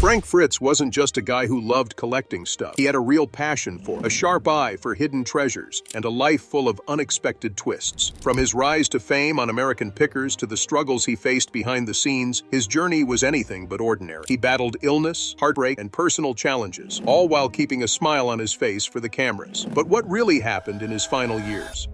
Frank Fritz wasn't just a guy who loved collecting stuff. He had a real passion for it, a sharp eye for hidden treasures, and a life full of unexpected twists. From his rise to fame on American Pickers to the struggles he faced behind the scenes, his journey was anything but ordinary. He battled illness, heartbreak, and personal challenges, all while keeping a smile on his face for the cameras. But what really happened in his final years?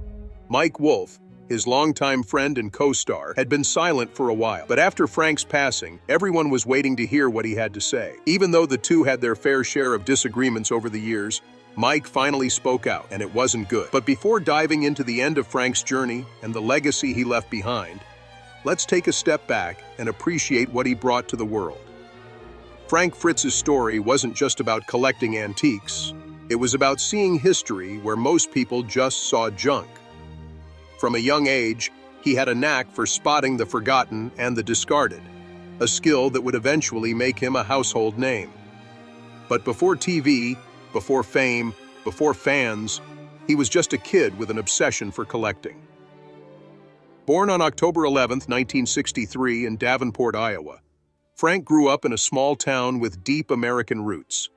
Mike Wolfe, his longtime friend and co-star, had been silent for a while. But after Frank's passing, everyone was waiting to hear what he had to say. Even though the two had their fair share of disagreements over the years, Mike finally spoke out, and it wasn't good. But before diving into the end of Frank's journey and the legacy he left behind, let's take a step back and appreciate what he brought to the world. Frank Fritz's story wasn't just about collecting antiques. It was about seeing history where most people just saw junk. From a young age, he had a knack for spotting the forgotten and the discarded, a skill that would eventually make him a household name. But before TV, before fame, before fans, he was just a kid with an obsession for collecting. Born on October 11, 1963 in Davenport, Iowa, Frank grew up in a small town with deep American roots.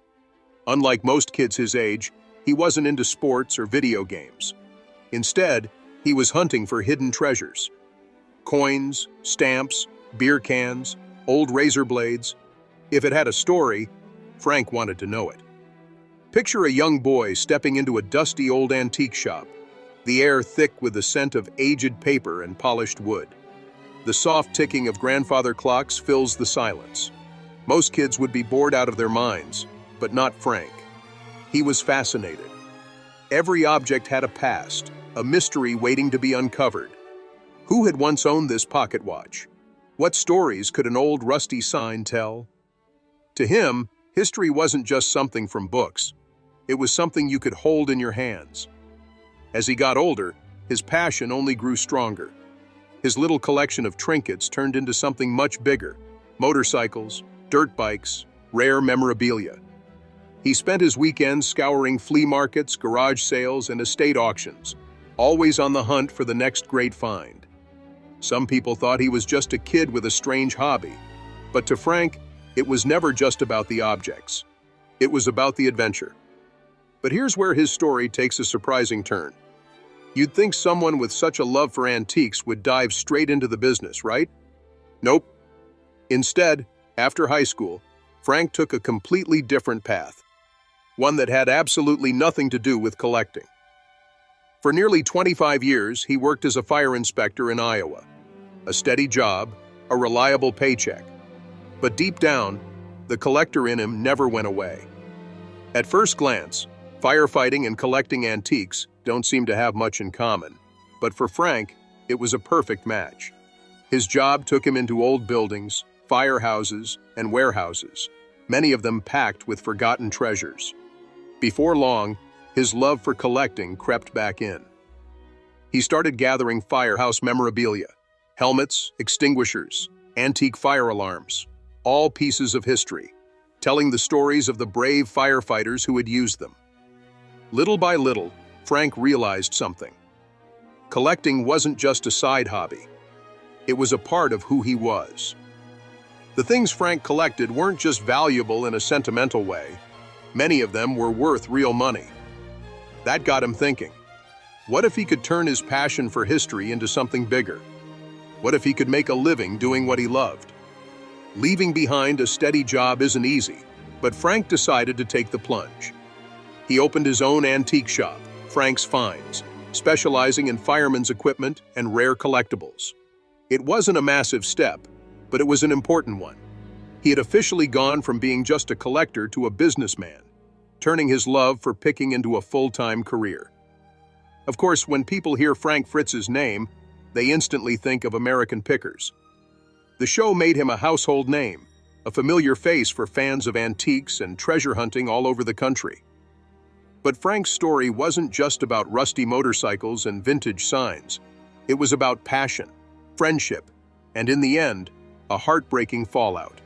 Unlike most kids his age, he wasn't into sports or video games. Instead, he was hunting for hidden treasures. Coins, stamps, beer cans, old razor blades. If it had a story, Frank wanted to know it. Picture a young boy stepping into a dusty old antique shop, the air thick with the scent of aged paper and polished wood. The soft ticking of grandfather clocks fills the silence. Most kids would be bored out of their minds, but not Frank. He was fascinated. Every object had a past, a mystery waiting to be uncovered. Who had once owned this pocket watch? What stories could an old rusty sign tell? To him, history wasn't just something from books. It was something you could hold in your hands. As he got older, his passion only grew stronger. His little collection of trinkets turned into something much bigger: motorcycles, dirt bikes, rare memorabilia. He spent his weekends scouring flea markets, garage sales, and estate auctions, always on the hunt for the next great find. Some people thought he was just a kid with a strange hobby, but to Frank, it was never just about the objects. It was about the adventure. But here's where his story takes a surprising turn. You'd think someone with such a love for antiques would dive straight into the business, right? Nope. Instead, after high school, Frank took a completely different path, one that had absolutely nothing to do with collecting. For nearly 25 years, he worked as a fire inspector in Iowa. A steady job, a reliable paycheck. But deep down, the collector in him never went away. At first glance, firefighting and collecting antiques don't seem to have much in common. But for Frank, it was a perfect match. His job took him into old buildings, firehouses, and warehouses, many of them packed with forgotten treasures. Before long, his love for collecting crept back in. He started gathering firehouse memorabilia, helmets, extinguishers, antique fire alarms, all pieces of history, telling the stories of the brave firefighters who had used them. Little by little, Frank realized something. Collecting wasn't just a side hobby. It was a part of who he was. The things Frank collected weren't just valuable in a sentimental way. Many of them were worth real money. That got him thinking. What if he could turn his passion for history into something bigger? What if he could make a living doing what he loved? Leaving behind a steady job isn't easy, but Frank decided to take the plunge. He opened his own antique shop, Frank's Finds, specializing in firemen's equipment and rare collectibles. It wasn't a massive step, but it was an important one. He had officially gone from being just a collector to a businessman, turning his love for picking into a full-time career. Of course, when people hear Frank Fritz's name, they instantly think of American Pickers. The show made him a household name, a familiar face for fans of antiques and treasure hunting all over the country. But Frank's story wasn't just about rusty motorcycles and vintage signs. It was about passion, friendship, and in the end, a heartbreaking fallout.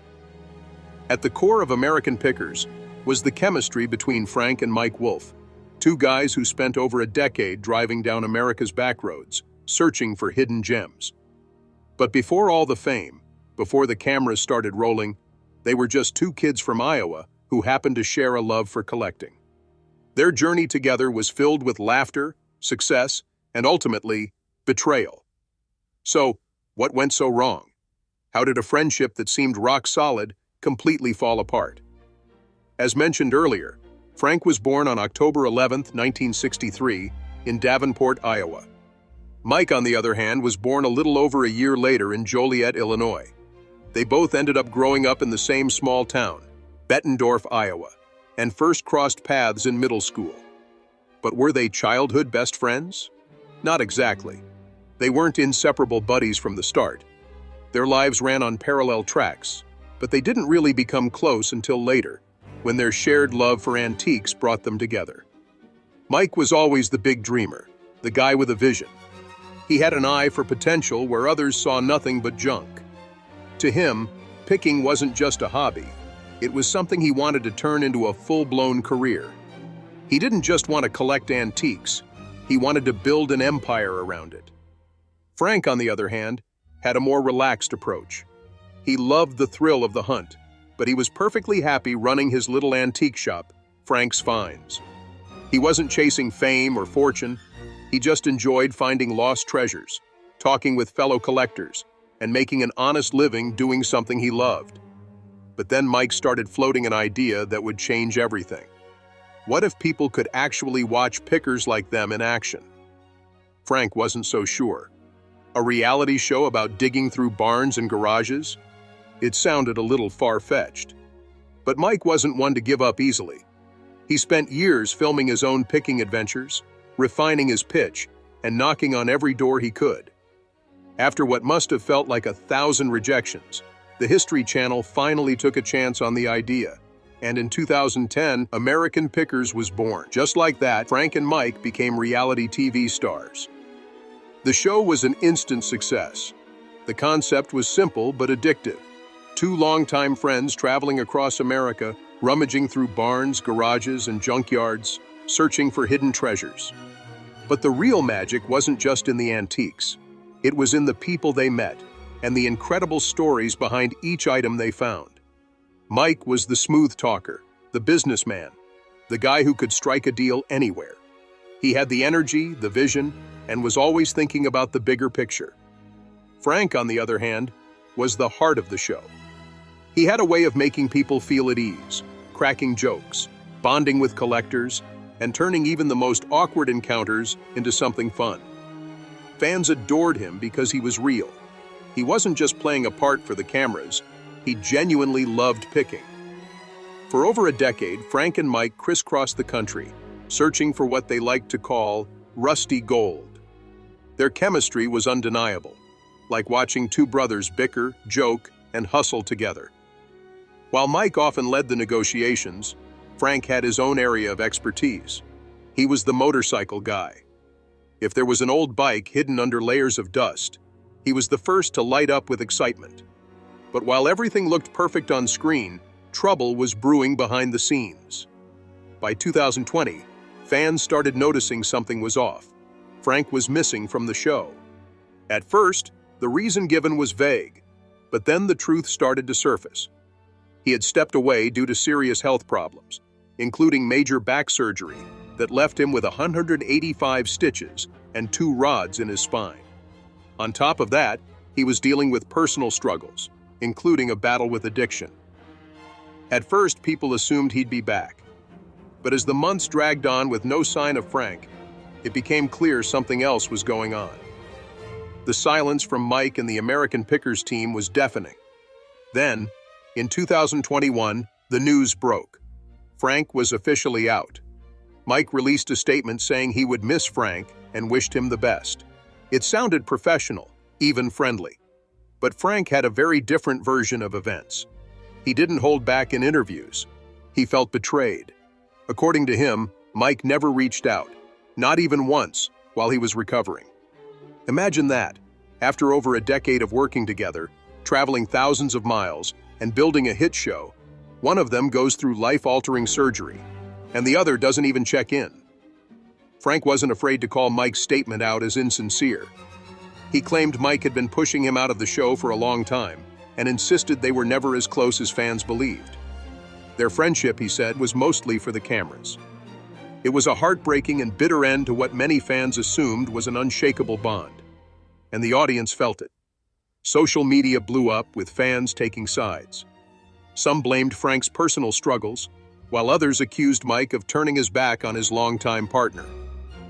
At the core of American Pickers was the chemistry between Frank and Mike Wolfe, two guys who spent over a decade driving down America's backroads, searching for hidden gems. But before all the fame, before the cameras started rolling, They were just two kids from Iowa who happened to share a love for collecting. Their journey together was filled with laughter, success, and ultimately, betrayal. So, what went so wrong? How did a friendship that seemed rock solid completely fall apart? As mentioned earlier, Frank was born on October 11, 1963, in Davenport, Iowa. Mike, on the other hand, was born a little over a year later in Joliet, Illinois. They both ended up growing up in the same small town, Bettendorf, Iowa, and first crossed paths in middle school. But were they childhood best friends? Not exactly. They weren't inseparable buddies from the start. Their lives ran on parallel tracks, but they didn't really become close until later, when their shared love for antiques brought them together. Mike was always the big dreamer, the guy with a vision. He had an eye for potential where others saw nothing but junk. To him, picking wasn't just a hobby. It was something he wanted to turn into a full-blown career. He didn't just want to collect antiques. He wanted to build an empire around it. Frank, on the other hand, had a more relaxed approach. He loved the thrill of the hunt, but he was perfectly happy running his little antique shop, Frank's Finds. He wasn't chasing fame or fortune. He just enjoyed finding lost treasures, talking with fellow collectors, and making an honest living doing something he loved. But then Mike started floating an idea that would change everything. What if people could actually watch pickers like them in action? Frank wasn't so sure. A reality show about digging through barns and garages? It sounded a little far-fetched. But Mike wasn't one to give up easily. He spent years filming his own picking adventures, refining his pitch, and knocking on every door he could. After what must have felt like 1,000 rejections, the History Channel finally took a chance on the idea, and in 2010, American Pickers was born. Just like that, Frank and Mike became reality TV stars. The show was an instant success. The concept was simple but addictive. Two longtime friends traveling across America, rummaging through barns, garages, and junkyards, searching for hidden treasures. But the real magic wasn't just in the antiques. It was in the people they met and the incredible stories behind each item they found. Mike was the smooth talker, the businessman, the guy who could strike a deal anywhere. He had the energy, the vision, and was always thinking about the bigger picture. Frank, on the other hand, was the heart of the show. He had a way of making people feel at ease, cracking jokes, bonding with collectors, and turning even the most awkward encounters into something fun. Fans adored him because he was real. He wasn't just playing a part for the cameras, he genuinely loved picking. For over a decade, Frank and Mike crisscrossed the country, searching for what they liked to call rusty gold. Their chemistry was undeniable, like watching two brothers bicker, joke, and hustle together. While Mike often led the negotiations, Frank had his own area of expertise. He was the motorcycle guy. If there was an old bike hidden under layers of dust, he was the first to light up with excitement. But while everything looked perfect on screen, trouble was brewing behind the scenes. By 2020, fans started noticing something was off. Frank was missing from the show. At first, the reason given was vague, but then the truth started to surface. He had stepped away due to serious health problems, including major back surgery that left him with 185 stitches and 2 rods in his spine. On top of that, he was dealing with personal struggles, including a battle with addiction. At first, people assumed he'd be back. But as the months dragged on with no sign of Frank, it became clear something else was going on. The silence from Mike and the American Pickers team was deafening. Then, in 2021, the news broke. Frank was officially out. Mike released a statement saying he would miss Frank and wished him the best. It sounded professional, even friendly. But Frank had a very different version of events. He didn't hold back in interviews. He felt betrayed. According to him, Mike never reached out, not even once, while he was recovering. Imagine that. After over a decade of working together, traveling thousands of miles, and building a hit show, one of them goes through life-altering surgery, and the other doesn't even check in. Frank wasn't afraid to call Mike's statement out as insincere. He claimed Mike had been pushing him out of the show for a long time, and insisted they were never as close as fans believed. Their friendship, he said, was mostly for the cameras. It was a heartbreaking and bitter end to what many fans assumed was an unshakable bond. And the audience felt it. Social media blew up with fans taking sides. Some blamed Frank's personal struggles, while others accused Mike of turning his back on his longtime partner.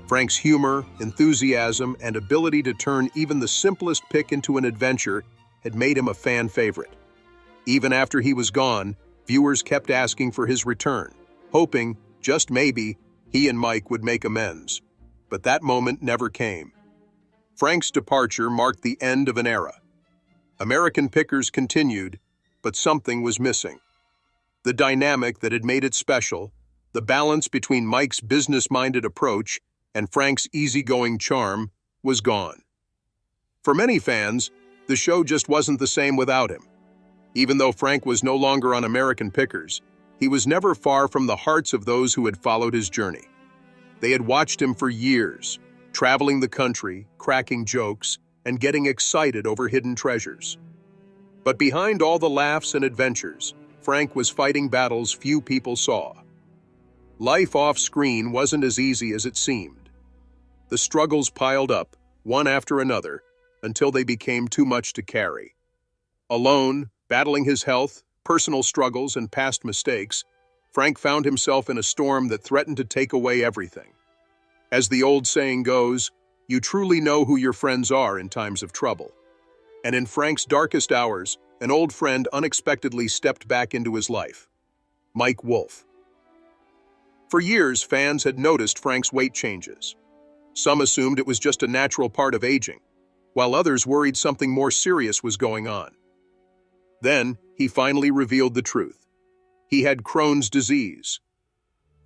Frank's humor, enthusiasm, and ability to turn even the simplest pick into an adventure had made him a fan favorite. Even after he was gone, viewers kept asking for his return, hoping, just maybe, he and Mike would make amends. But that moment never came. Frank's departure marked the end of an era. American Pickers continued, but something was missing. The dynamic that had made it special, the balance between Mike's business-minded approach and Frank's easygoing charm, was gone. For many fans, the show just wasn't the same without him. Even though Frank was no longer on American Pickers, he was never far from the hearts of those who had followed his journey. They had watched him for years, traveling the country, cracking jokes, and getting excited over hidden treasures. But behind all the laughs and adventures, Frank was fighting battles few people saw. Life off-screen wasn't as easy as it seemed. The struggles piled up, one after another, until they became too much to carry. Alone, battling his health, personal struggles, and past mistakes, Frank found himself in a storm that threatened to take away everything. As the old saying goes, you truly know who your friends are in times of trouble. And in Frank's darkest hours, an old friend unexpectedly stepped back into his life. Mike Wolfe. For years, fans had noticed Frank's weight changes. Some assumed it was just a natural part of aging, while others worried something more serious was going on. Then, he finally revealed the truth. He had Crohn's disease.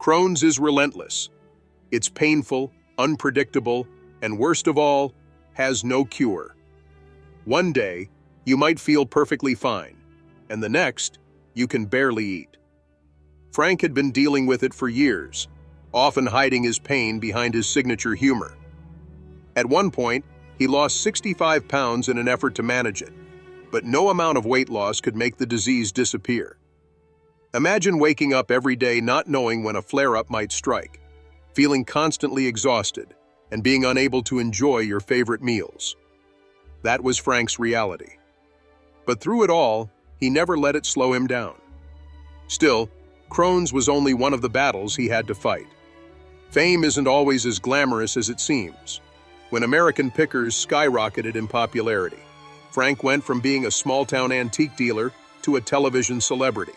Crohn's is relentless. It's painful, unpredictable, and worst of all, has no cure. One day, you might feel perfectly fine, and the next, you can barely eat. Frank had been dealing with it for years, often hiding his pain behind his signature humor. At one point, he lost 65 pounds in an effort to manage it, but no amount of weight loss could make the disease disappear. Imagine waking up every day not knowing when a flare-up might strike, feeling constantly exhausted, and being unable to enjoy your favorite meals. That was Frank's reality. But through it all, he never let it slow him down. Still, Crohn's was only one of the battles he had to fight. Fame isn't always as glamorous as it seems. When American Pickers skyrocketed in popularity, Frank went from being a small-town antique dealer to a television celebrity.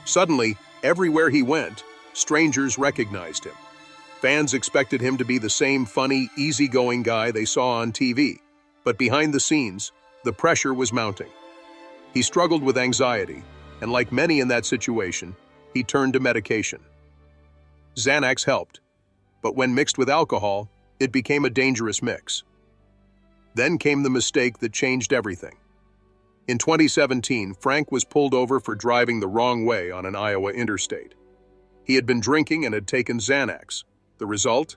Suddenly, everywhere he went, strangers recognized him. Fans expected him to be the same funny, easygoing guy they saw on TV, but behind the scenes, the pressure was mounting. He struggled with anxiety, and like many in that situation, he turned to medication. Xanax helped, but when mixed with alcohol, it became a dangerous mix. Then came the mistake that changed everything. In 2017, Frank was pulled over for driving the wrong way on an Iowa interstate. He had been drinking and had taken Xanax. The result?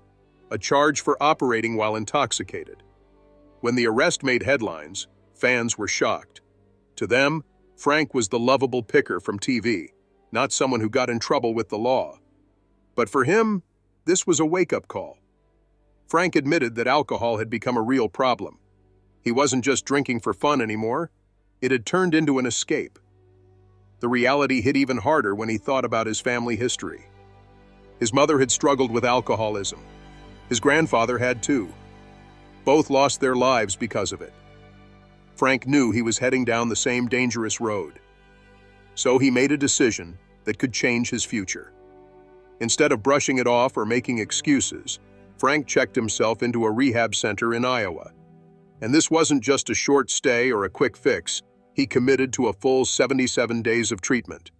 A charge for operating while intoxicated. When the arrest made headlines, fans were shocked. To them, Frank was the lovable picker from TV, not someone who got in trouble with the law. But for him, this was a wake-up call. Frank admitted that alcohol had become a real problem. He wasn't just drinking for fun anymore. It had turned into an escape. The reality hit even harder when he thought about his family history. His mother had struggled with alcoholism. His grandfather had too. Both lost their lives because of it. Frank knew he was heading down the same dangerous road. So he made a decision that could change his future. Instead of brushing it off or making excuses, Frank checked himself into a rehab center in Iowa. And this wasn't just a short stay or a quick fix. He committed to a full 77 days of treatment.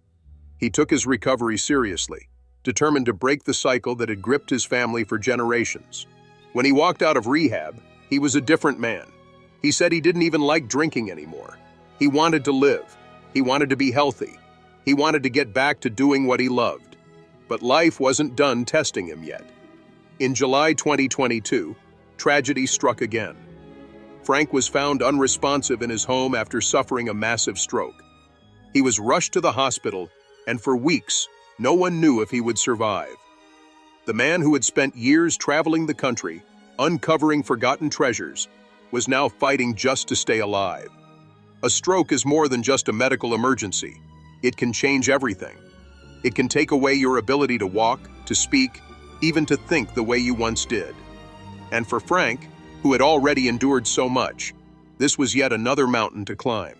He took his recovery seriously, determined to break the cycle that had gripped his family for generations. When he walked out of rehab, he was a different man. He said he didn't even like drinking anymore. He wanted to live. He wanted to be healthy. He wanted to get back to doing what he loved. But life wasn't done testing him yet. In July 2022, tragedy struck again. Frank was found unresponsive in his home after suffering a massive stroke. He was rushed to the hospital, and for weeks, no one knew if he would survive. The man who had spent years traveling the country, uncovering forgotten treasures, was now fighting just to stay alive. A stroke is more than just a medical emergency. It can change everything. It can take away your ability to walk, to speak, even to think the way you once did. And for Frank, who had already endured so much, this was yet another mountain to climb.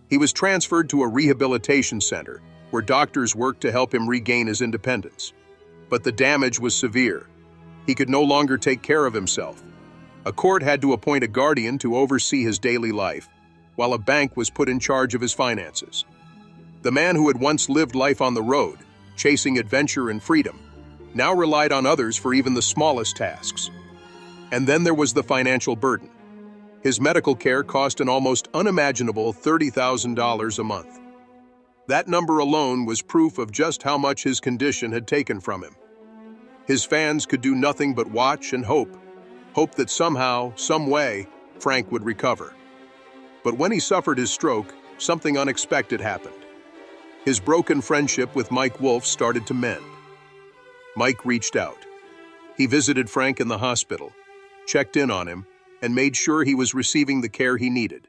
He was transferred to a rehabilitation center where doctors worked to help him regain his independence. But the damage was severe. He could no longer take care of himself. A court had to appoint a guardian to oversee his daily life, while a bank was put in charge of his finances. The man who had once lived life on the road, chasing adventure and freedom, now relied on others for even the smallest tasks. And then there was the financial burden. His medical care cost an almost unimaginable $30,000 a month. That number alone was proof of just how much his condition had taken from him. His fans could do nothing but watch and hope that somehow, some way, Frank would recover. But when he suffered his stroke, something unexpected happened. His broken friendship with Mike Wolfe started to mend. Mike reached out. He visited Frank in the hospital, checked in on him, and made sure he was receiving the care he needed.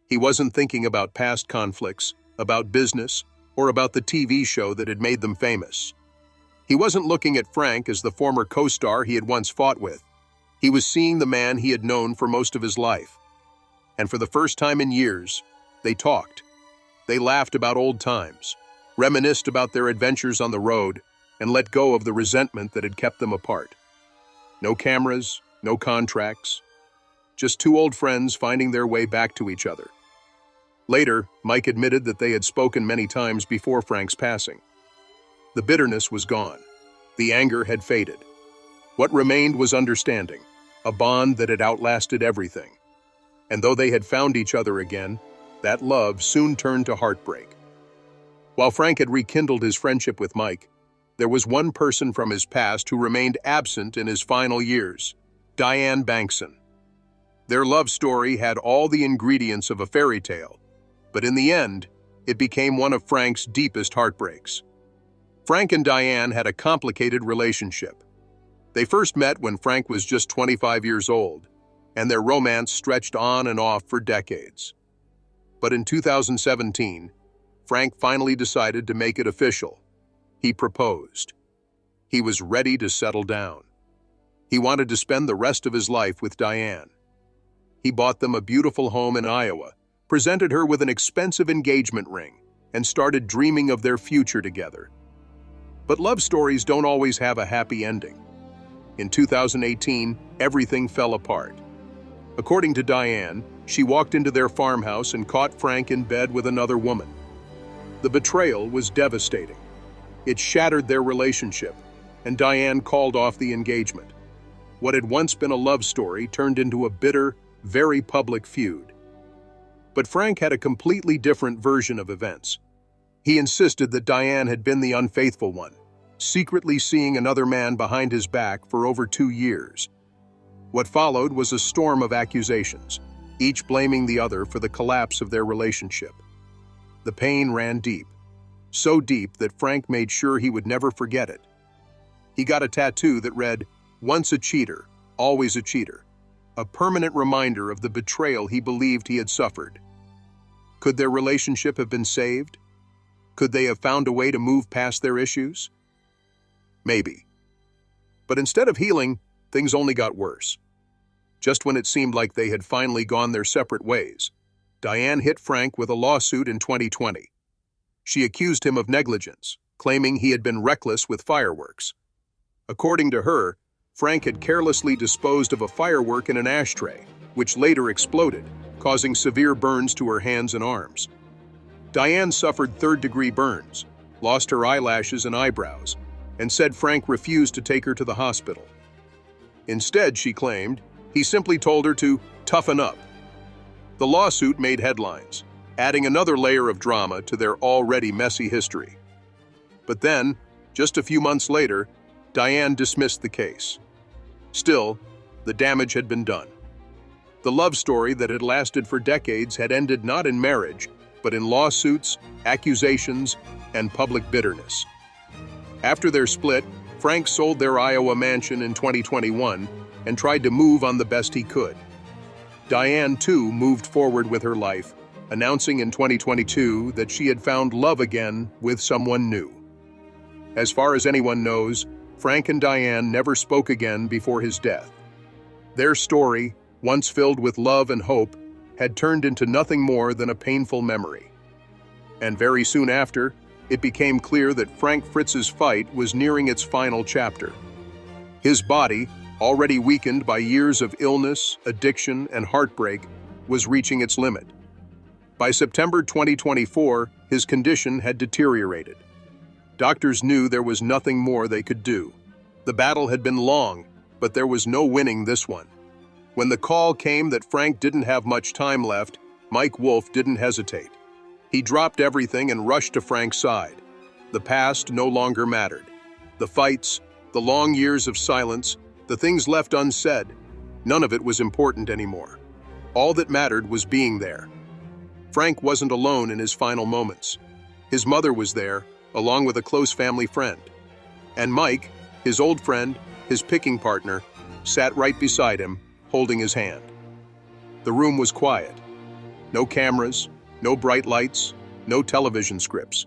He wasn't thinking about past conflicts, about business, or about the TV show that had made them famous. He wasn't looking at Frank as the former co-star he had once fought with. He was seeing the man he had known for most of his life. And for the first time in years, they talked. They laughed about old times, reminisced about their adventures on the road, and let go of the resentment that had kept them apart. No cameras, no contracts, just two old friends finding their way back to each other. Later, Mike admitted that they had spoken many times before Frank's passing. The bitterness was gone. The anger had faded. What remained was understanding, a bond that had outlasted everything. And though they had found each other again, that love soon turned to heartbreak. While Frank had rekindled his friendship with Mike, there was one person from his past who remained absent in his final years: Diane Bankson. Their love story had all the ingredients of a fairy tale, but in the end, it became one of Frank's deepest heartbreaks. Frank and Diane had a complicated relationship. They first met when Frank was just 25 years old, and their romance stretched on and off for decades. But in 2017, Frank finally decided to make it official. He proposed. He was ready to settle down. He wanted to spend the rest of his life with Diane. He bought them a beautiful home in Iowa, presented her with an expensive engagement ring, and started dreaming of their future together. But love stories don't always have a happy ending. In 2018, everything fell apart. According to Diane, she walked into their farmhouse and caught Frank in bed with another woman. The betrayal was devastating. It shattered their relationship, and Diane called off the engagement. What had once been a love story turned into a bitter, very public feud. But Frank had a completely different version of events. He insisted that Diane had been the unfaithful one, secretly seeing another man behind his back for over 2 years. What followed was a storm of accusations, each blaming the other for the collapse of their relationship. The pain ran deep, so deep that Frank made sure he would never forget it. He got a tattoo that read, "Once a cheater, always a cheater," a permanent reminder of the betrayal he believed he had suffered. Could their relationship have been saved? Could they have found a way to move past their issues? Maybe. But instead of healing, things only got worse. Just when it seemed like they had finally gone their separate ways, Diane hit Frank with a lawsuit in 2020. She accused him of negligence, claiming he had been reckless with fireworks. According to her, Frank had carelessly disposed of a firework in an ashtray, which later exploded, causing severe burns to her hands and arms. Diane suffered third-degree burns, lost her eyelashes and eyebrows, and said Frank refused to take her to the hospital. Instead, she claimed, he simply told her to toughen up. The lawsuit made headlines, adding another layer of drama to their already messy history. But then, just a few months later, Diane dismissed the case. Still, the damage had been done. The love story that had lasted for decades had ended not in marriage, but in lawsuits, accusations, and public bitterness. After their split, Frank sold their Iowa mansion in 2021 and tried to move on the best he could. Diane, too, moved forward with her life, announcing in 2022 that she had found love again with someone new. As far as anyone knows, Frank and Diane never spoke again before his death. Their story, once filled with love and hope, had turned into nothing more than a painful memory. And very soon after, it became clear that Frank Fritz's fight was nearing its final chapter. His body, already weakened by years of illness, addiction, and heartbreak, was reaching its limit. By September 2024, his condition had deteriorated. Doctors knew there was nothing more they could do. The battle had been long, but there was no winning this one. When the call came that Frank didn't have much time left, Mike Wolfe didn't hesitate. He dropped everything and rushed to Frank's side. The past no longer mattered. The fights, the long years of silence, the things left unsaid, none of it was important anymore. All that mattered was being there. Frank wasn't alone in his final moments. His mother was there, along with a close family friend. And Mike, his old friend, his picking partner, sat right beside him, holding his hand. The room was quiet. No cameras, no bright lights, no television scripts.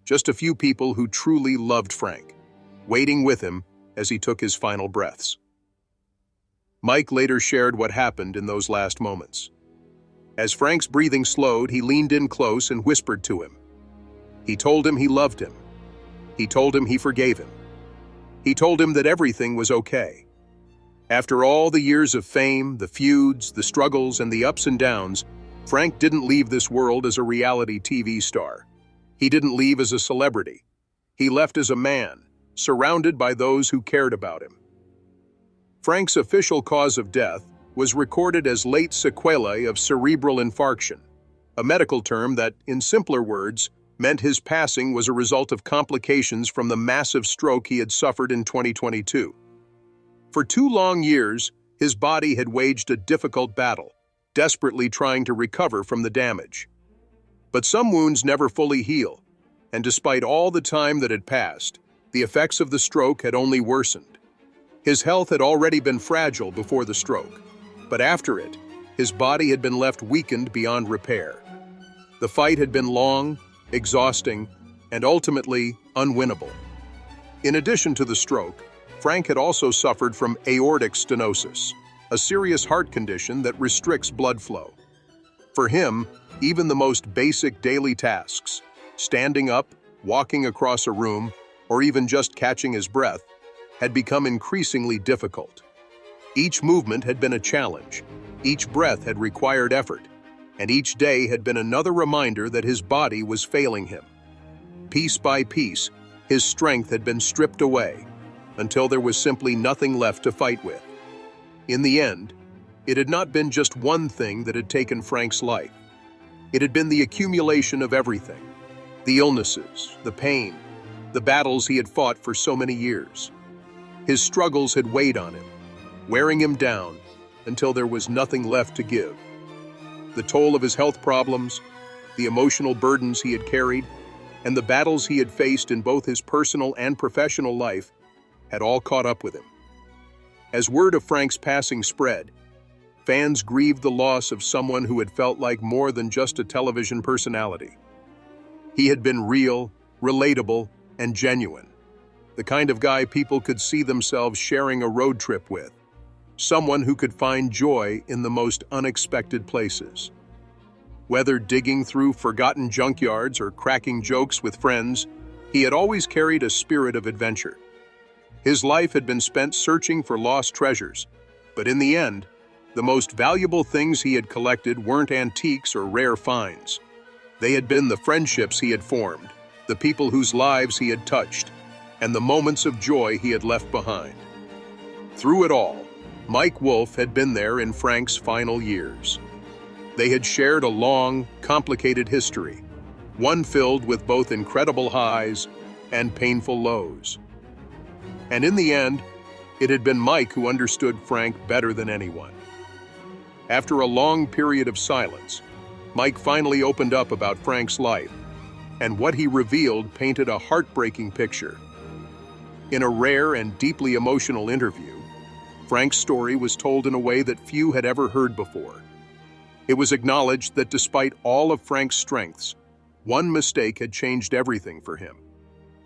Just a few people who truly loved Frank, waiting with him as he took his final breaths. Mike later shared what happened in those last moments. As Frank's breathing slowed, he leaned in close and whispered to him. He told him he loved him. He told him he forgave him. He told him that everything was okay. After all the years of fame, the feuds, the struggles, and the ups and downs, Frank didn't leave this world as a reality TV star. He didn't leave as a celebrity. He left as a man, surrounded by those who cared about him. Frank's official cause of death was recorded as late sequelae of cerebral infarction, a medical term that, in simpler words, meant his passing was a result of complications from the massive stroke he had suffered in 2022. For 2 long years, his body had waged a difficult battle, desperately trying to recover from the damage. But some wounds never fully heal, and despite all the time that had passed, the effects of the stroke had only worsened. His health had already been fragile before the stroke, but after it, his body had been left weakened beyond repair. The fight had been long, exhausting, and ultimately unwinnable. In addition to the stroke, Frank had also suffered from aortic stenosis, a serious heart condition that restricts blood flow. For him, even the most basic daily tasks, standing up, walking across a room, or even just catching his breath, had become increasingly difficult. Each movement had been a challenge, each breath had required effort, and each day had been another reminder that his body was failing him. Piece by piece, his strength had been stripped away, until there was simply nothing left to fight with. In the end, it had not been just one thing that had taken Frank's life. It had been the accumulation of everything: the illnesses, the pain, the battles he had fought for so many years. His struggles had weighed on him, wearing him down until there was nothing left to give. The toll of his health problems, the emotional burdens he had carried, and the battles he had faced in both his personal and professional life had all caught up with him. As word of Frank's passing spread, fans grieved the loss of someone who had felt like more than just a television personality. He had been real, relatable, and genuine, the kind of guy people could see themselves sharing a road trip with, someone who could find joy in the most unexpected places. Whether digging through forgotten junkyards or cracking jokes with friends, he had always carried a spirit of adventure. His life had been spent searching for lost treasures, but in the end, the most valuable things he had collected weren't antiques or rare finds. They had been the friendships he had formed, the people whose lives he had touched, and the moments of joy he had left behind. Through it all, Mike Wolfe had been there in Frank's final years. They had shared a long, complicated history, one filled with both incredible highs and painful lows. And in the end, it had been Mike who understood Frank better than anyone. After a long period of silence, Mike finally opened up about Frank's life, and what he revealed painted a heartbreaking picture. In a rare and deeply emotional interview, Frank's story was told in a way that few had ever heard before. It was acknowledged that despite all of Frank's strengths, one mistake had changed everything for him.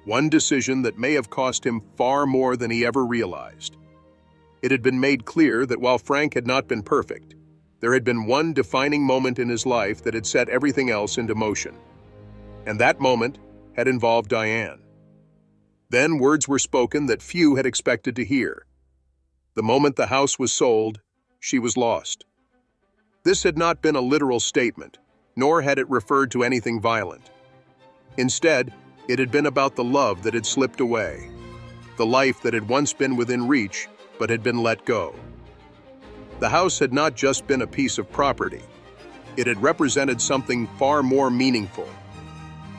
One decision that may have cost him far more than he ever realized. It had been made clear that while Frank had not been perfect, there had been one defining moment in his life that had set everything else into motion. And that moment had involved Diane. Then words were spoken that few had expected to hear. The moment the house was sold, she was lost. This had not been a literal statement, nor had it referred to anything violent. Instead, it had been about the love that had slipped away, the life that had once been within reach but had been let go. The house had not just been a piece of property. It had represented something far more meaningful.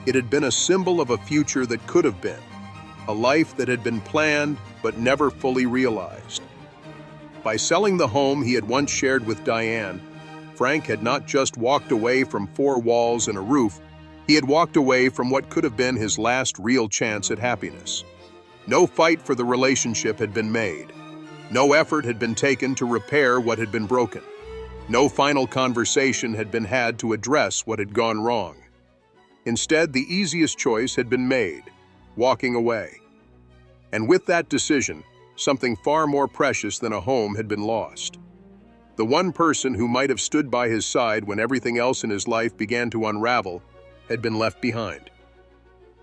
It had been a symbol of a future that could have been, a life that had been planned but never fully realized. By selling the home he had once shared with Diane, Frank had not just walked away from four walls and a roof, he had walked away from what could have been his last real chance at happiness. No fight for the relationship had been made. No effort had been taken to repair what had been broken. No final conversation had been had to address what had gone wrong. Instead, the easiest choice had been made, walking away. And with that decision, something far more precious than a home had been lost. The one person who might have stood by his side when everything else in his life began to unravel had been left behind.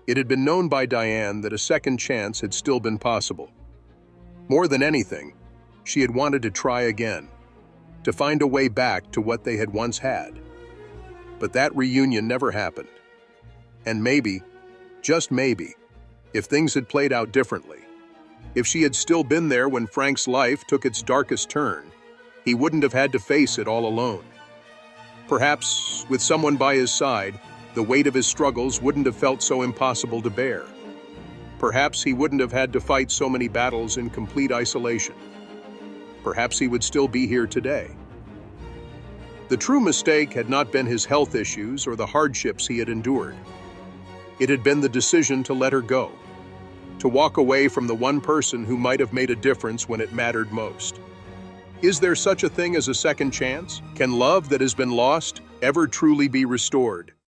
It had been known by Diane that a second chance had still been possible. More than anything, she had wanted to try again, to find a way back to what they had once had. But that reunion never happened. And maybe, just maybe, if things had played out differently, if she had still been there when Frank's life took its darkest turn, he wouldn't have had to face it all alone. Perhaps, with someone by his side, the weight of his struggles wouldn't have felt so impossible to bear. Perhaps he wouldn't have had to fight so many battles in complete isolation. Perhaps he would still be here today. The true mistake had not been his health issues or the hardships he had endured. It had been the decision to let her go, to walk away from the one person who might have made a difference when it mattered most. Is there such a thing as a second chance? Can love that has been lost ever truly be restored?